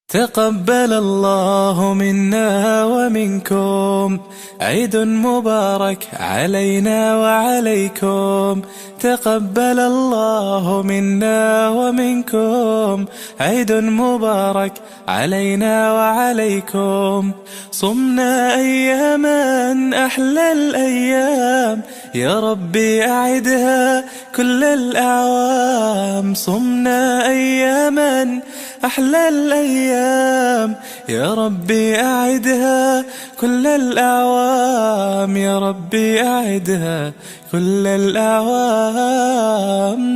تقبل الله منا ومنكم عيد مبارك علينا وعليكم. تقبل الله منا ومنكم عيد مبارك علينا وعليكم. صمنا أياما أحلى الأيام يا ربي أعدها كل الأعوام. صمنا أياما أحلى الأيام يا ربي أعدها كل الأعوام. يا ربي أعدها كل الأعوام.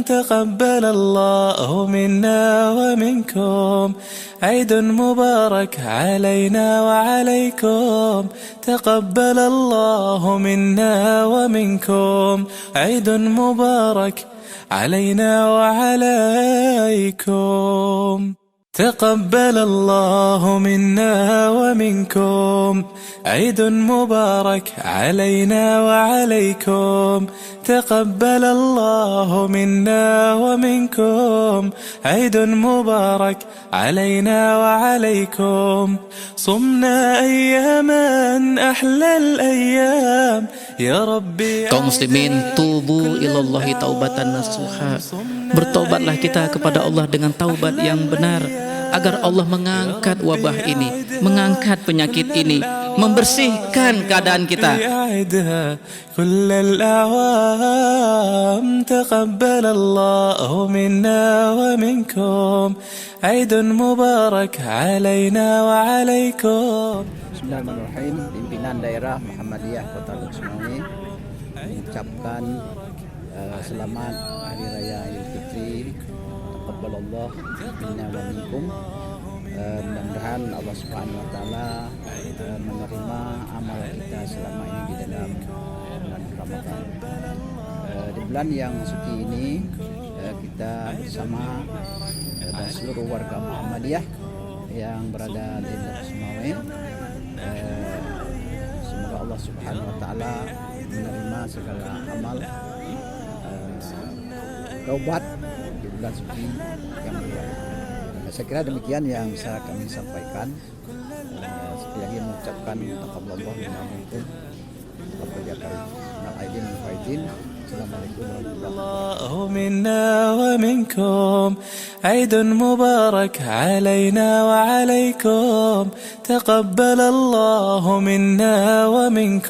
تقبل الله منا ومنكم عيد مبارك علينا وعليكم. تقبل الله منا ومنكم عيد مبارك علينا وعليكم. تقبل الله منا ومنكم عيد مبارك علينا وعليكم. تقبل الله منا ومنكم عيد مبارك علينا وعليكم. صمنا أياما أحلى الأيام يا ربي. Kaum muslimin, tubu ilallahi taubatan nasuha. Bertobatlah kita kepada Allah dengan taubat yang benar, agar Allah mengangkat wabah ini, mengangkat penyakit ini, membersihkan keadaan kita. تقبل الله منا ومنكم عيد مبارك علينا وعليكم. Bismillahirrahmanirrahim. Pimpinan daerah Muhammadiyah Kota Luksumawe mengucapkan selamat Hari Raya Idul Fitri. Taqabbalallah minna wa minkum. Mudah-mudahan Allah Subhanahu wa taala menerima amal kita selama ini di dalam bulan Ramadan. Di bulan yang suci ini kita bersama dan seluruh warga Muhammadiyah yang berada di Luksumawe, semoga Allah Subhanahu wa taala menerima segala amal taubat di bulan suci yang mulia. Saya kira demikian yang bisa kami sampaikan. Sekali lagi mengucapkan taqabbalallahu minna wa minkum. Assalamualaikum warahmatullahi منا ومنكم عيد مبارك علينا وعليكم. تقبل الله منا ومنكم